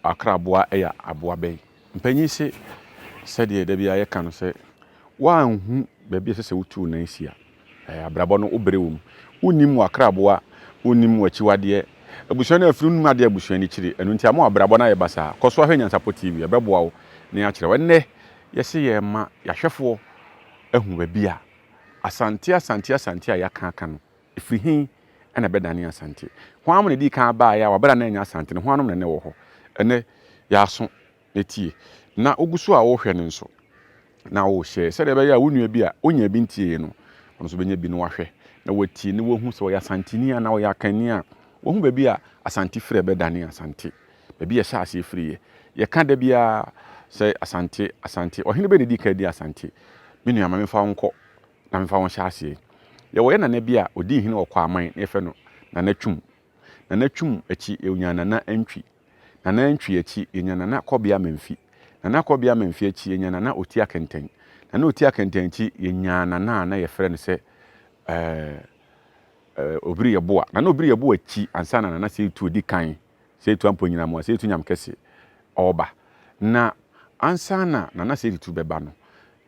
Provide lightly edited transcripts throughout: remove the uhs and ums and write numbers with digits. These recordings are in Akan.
akraboa eya aboa bɛyi mpanyi se sɛdeɛ da bia yɛka no sɛ wanhu baabi sɛ wotu na nsia abrabɔ no obrɛ wom unim akraboa unim wachiwadeɛ abusua na afiri num ade abusua ni kyiri ɛno nti ama abrabɔ na yɛ basa kɔso ahwɛ NYANSAPO TV ɛbɛboa wo ne akyerɛ wɛnɛ yɛse yɛ ma yɛhwɛfo ahu baabi a asante a yɛaka no ɛfiri hin ɛna bɛdane asante hwan mo ne di kan baa ya wabra na nya asante no hwan no ne wɔ hɔ ɛnɛ yɛaso etie na oguso a wo hwɛ ne nso na wo hyɛ sɛ de bɛyɛ a wonua bi a onya bi ntie no ɔno so bɛnya bi no wahwɛ na watie ne wohu sɛ ɔyɛ asanteni a na ɔyɛ akani a wohu baabi a asante frɛ bɛdane asante baabi yɛ hyɛ ase frɛ yɛka da bia sɛ asante ɔhene bɛ ne di ka di asante me nua ma memfa nkɔ na memfa wo hyɛ ase yɛwɔ yɛ nana bi a odi hene wɔ Kwaman na yɛfɛ no nana twum akyi enya nana antwi akyi enya nana kɔbea mamfi akyi enya nana oti akenten akyi enya nana na yɛfrɛ no sɛ obiri yɛboa nana obiri yɛboa akyi ansa na nana sɛ tu odi kan sɛ tu amponyina mo sɛ tu nyam kɛse ɔba na ansa na nana sɛ tu bɛba no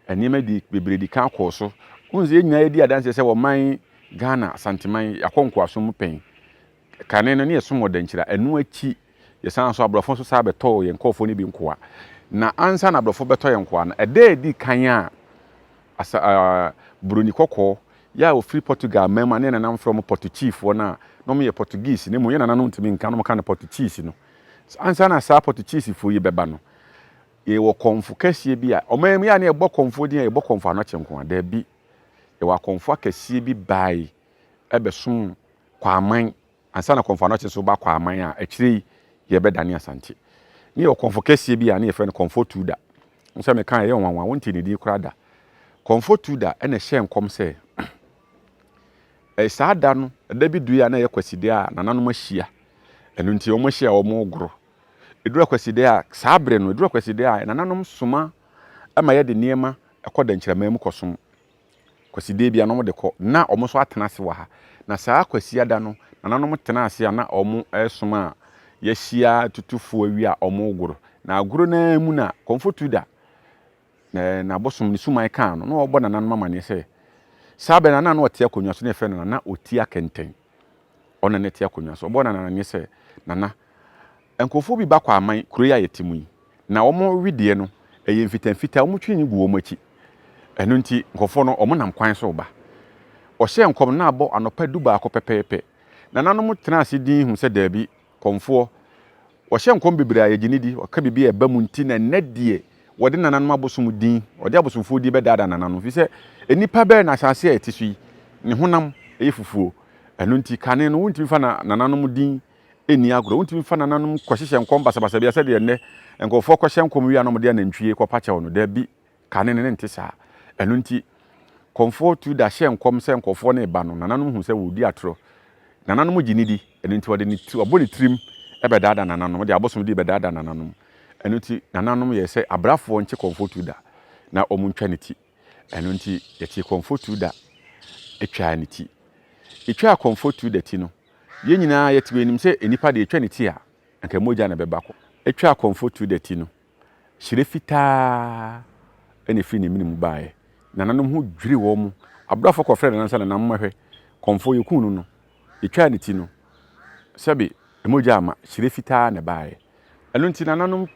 ɛnema di bebre di kan kɔ so unze nya edi adanse sɛ wɔ man Ghana santeman yakɔnkɔ asom pɛn kane no ne yɛsom wɔ dankyira ɛno akyi yɛsan so abrɔfo so sa bɛtɔ yɛn kɔfo ne bi nkoa na ansa na abrɔfo bɛtɔ yɛn nkoa no ɛda edi kan a Bruni kɔkɔ ya ofiri Portugal mema ne nanam from Portuguese wɔ na no me yɛ Portuguese ne mo yɛ nanam ntimi nka no ka no Portuguese no ansa na sa Portuguese fo yi bɛba no ye wɔ konfo kɛsie bi a ɔman mu ya ne ɛbɔ konfo din a ɛbɔ konfo Anokye nko ada bi ye wɔ konfo akɛsie bi bai ɛbɛsom Kwaman ansa na konfo Anokye so ba Kwaman a akyire ye bɛdane asante ne yɛ konfo kɛsie bi a ne yɛfrɛ no konfo TUDA nso me kan yɛ wanwa wonti ne di kora da konfo TUDA ɛna hyɛ nkom sɛ saa da no da bi dua na yɛ kwaside a nananom ahyia ɛno nti ɔmo ahyia ɔmo goro edura kwaside a saa bre no edura kwaside a nananom soma ama yɛ de niema ɛkɔ dankyerama mu kɔsom kwaside bia no mo de kɔ na ɔmo so atena ase wɔ ha na saa kwasia da no nananom tena ase a na ɔmo ɛsoma yɛhyia tutufo awi a ɔmo goro na agoro na mu na konfo TUDA na bosom ni sumai kan no na ɔbɔ nananom amane sɛ sabe nana na ɔte akonwa so ne fɛ no na oti akenten ɔna ne te akonwa so ɔbɔ nana ne sɛ nana enkofo bi ba Kwaman kuro ya yetimu yi na ɔmo widie no ɛyɛ mfitamfita ɔmo twini gu ɔmo akyi ɛno nti nkofo no ɔmo nam kwan so ba ɔhyɛ nkom na abɔ anopa duba akɔ pɛpɛɛpɛ nananom tena ase din hu sɛ daabi komfo ɔhyɛ nkom bebre a yɛgyini di ɔka bibi ɛba mu nti na nnadie wɔde nananom abosom din ɔde abosomfo di bɛdaada nananom fi sɛ enipa bɛ na asase a ɛte so yi ne honam ɛyɛ fufuo ɛno nti kane no wontimi fa na nananom din eni agro wontimi fa nananom kɔhyehyɛ nkom basabasa bia sɛ de nnɛ nkɔfo kɔhyɛ nkom wi anom de anantwie kɔpa kyɛw no da bi kane ne nte saa ɛno nti konfo TUDA hyɛ nkom sɛ nkɔfo ne ba no nananom hu sɛ wodi atoro nananom gyini di ɛno nti wɔde ne ɔbɔ ne tirim ɛbɛdaada nananom de abosom di bɛdaada nananom ɛno nti nananom yɛ sɛ abrafo nkye konfo TUDA na ɔmo ntwa ne ti ɛno nti yɛte konfo TUDA etwa ne ti etwa konfo TUDA ti no yɛn nyinaa yɛte wenim sɛ enipa de etwa ne ti a anka mogya na bɛba kɔ etwa konfo TUDA ti no hyire fitaa ɛne firi ne minim bae nananom ho dwiri wɔ mu abrafo kɔfrɛ nansa na nam mahwɛ konfo yɛkunu no etwa ne ti no sɛbe mogya ama hyire fitaa na bae ɛno nti nananom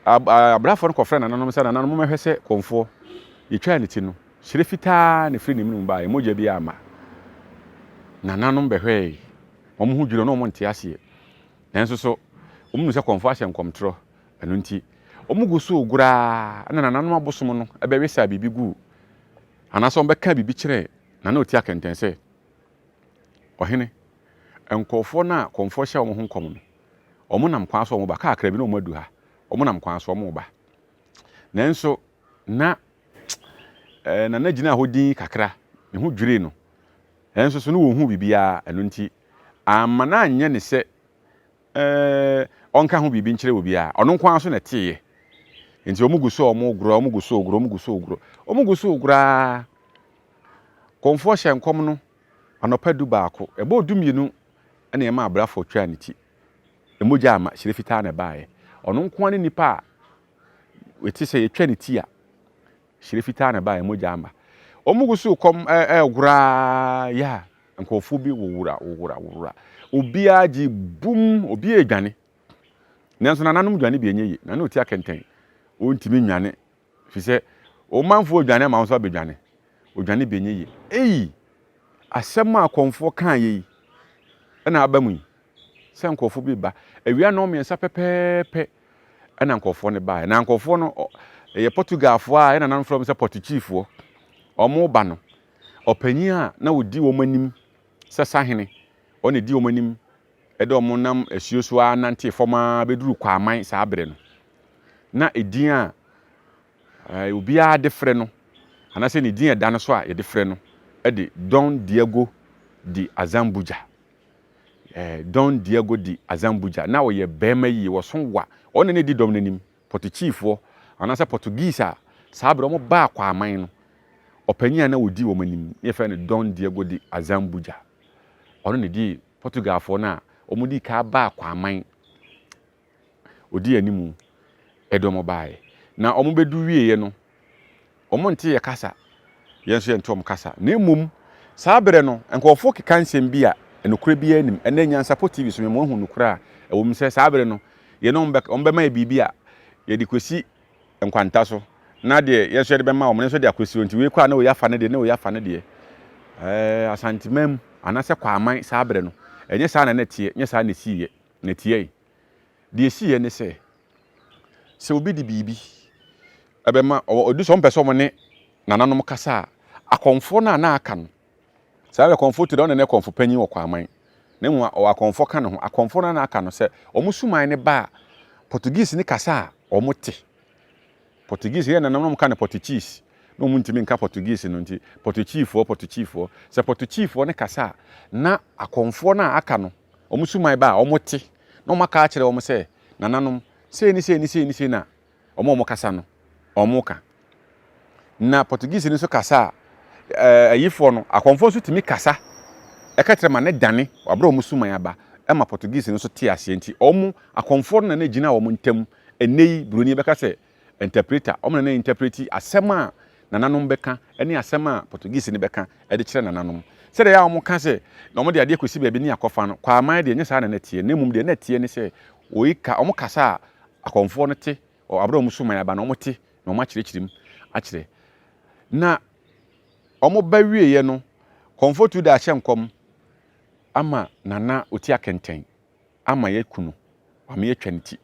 abrafo no kɔfrɛ nananom sɛ nananom mahwɛ sɛ konfo yɛtwa ne ti no hyire fitaa ne firi ne minim bae mogya bi ama nananom bɛhwɛ ɔmo ho dwiri no ɔmo nte aseɛ nanso so ɔmo nu sɛ konfo ahyɛ nkɔmtoro ɛno nti ɔmo gu so ogura na nananom abosom no ɛbɛwe sa bibi gu anaso ɔmo bɛka bibi kyerɛ nana oti akenten sɛ ɔhene nkɔfo na konfo hyɛ ɔmo ho nkɔm no ɔmo nam kwan so ɔmo ba kakra bi na ɔmo adu ha ɔmo nam kwan so ɔmo ba nanso na nana gyina hɔ din kakra ne ho dwiri no nanso so no wɔ hu bibia ɛno nti amana anyɛ ne sɛ ɔnka ho bibi nkyerɛ wɔ bia ɔno kwan so na teɛ nti ɔmo gu so ɔmo gro ɔmo gu so ogura konfo hyɛ nkom no anopa du baako ɛbɔ du mienu ɛna ɛma abrafo twa ne ti emogya ama hyire fitaa na bae ono nko ne nipa weti se yetwa ne ti a hyire fitaa na ba emogya amba omugusu kom gura ya nkofu bi wowura obia gi bum obia edwane nanso nananom dwane bi enye yi na oti akenten o ntimi nwane fi se o manfo dwane ma so bedwane odwane bi enye yi asɛm a Okomfo kan yi na abamu sɛ nkofo bi ba awia no miensa pepepe na nkofo ne ba na nkofo no ye Portugalfo a na nan from sɛ Portuguese omo ba no opanyin a na odi wo manim sɛ sahene one di wo manim ɛde omo nam asuo so a nante foma beduru Kwaman saa abre no na edin a obi a de frɛ no ana sɛ ne din ɛda no so a ye de frɛ no ɛde Don Diego de Azambuja Don Diego de Azambuja na wo ye bema yi wo so wa one ne di dom nanim Portuguese ana sɛ Portuguese a saa abre omo ba Kwaman no opanyin na wodi wo manim ye fɛ ne Don Diego de Azambuja ono ne di Portugalfo na omo di ka ba Kwaman odi animu edomo bae na omo bedu wieye no omo nte ye kasa yenso ye ntom kasa na emum saa bere no nkofo keka nsem bi a enokura bi anim ene NYANSAPO TV so me mo hu nokura a ewom se saa bere no ye no ombe ma bibi a ye di kwesi nkwanta so na de yenso ye de be ma omo nso de akwesi onti we kwa na we yafa ne de na we yafa ne de Asante mem anase Kwaman saa bere no enye saa na netie nye saa ne siye netie de siye ne se obi di bibi ebema odu so mpese omo ne nananom kasa Okomfo na aka no saa Okomfo to don ne Okomfo panyin wo Kwaman ne mu Okomfo ka no ho Okomfo na aka no se omo suman ne ba Portuguese ni kasa omo te Portuguese ye nananom ka ne Portuguese no mu ntimi nka Portuguese no nti Portuguese se Portuguese ne kasa na Okomfo na aka no omo suman ba omo te no maka a kire omo se nananom sei ni na omo kasa no omo ka na Portuguese ni so kasa ayifo no Okomfo so timi kasa ekatere ma ne dane abro omo suman aba ema Portuguese ni so te ase nti omo Okomfo na na gina omo ntam enei broni beka se interpreter omo na interpreti asema nananom beka ene asema Portuguese ni beka e de kire nananom se de ya omo ka se na omo de ade akosi baabi ni akofa no Kwaman de nye saa na netie na mum de na tie ni se oika omo kasa Okomfo no te o abro omo suman aba na omo te na omo akire a kire na omo ba wieye no Okomfo TUDA ahyenkom ama nana oti akenten ama yakunu ama yatwanti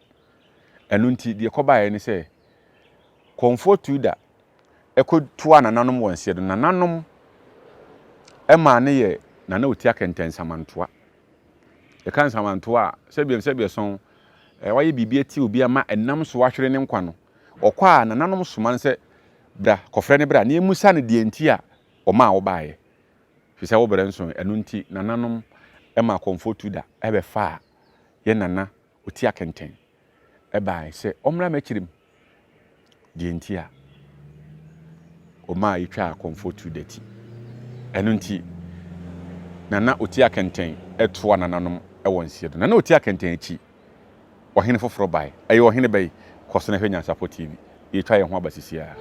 enu nti de kobaye ni se Okomfo TUDA ekotua nananom wonse do nananom ema ne ye nana oti akenten samantoa e kan samantoa sebie son waye bibie ti obi ama enam so wahwere ne nkwa no okwa nananom soman se bra kofre ne bra na emusa ne de nti a oma wo baaye fi se wo bere nso enu nti nananom ema Okomfo TUDA ebe fa ye nana oti akenten e baaye se omra machirim de nti a oma yitwa Okomfo TUDA ti enu nti nana oti akenten etoa nananom e wonsie do nana oti akenten chi ohene foforo baaye ayo ohene bai kwosone hwe NYANSAPO TV yitwa ye ho abasisia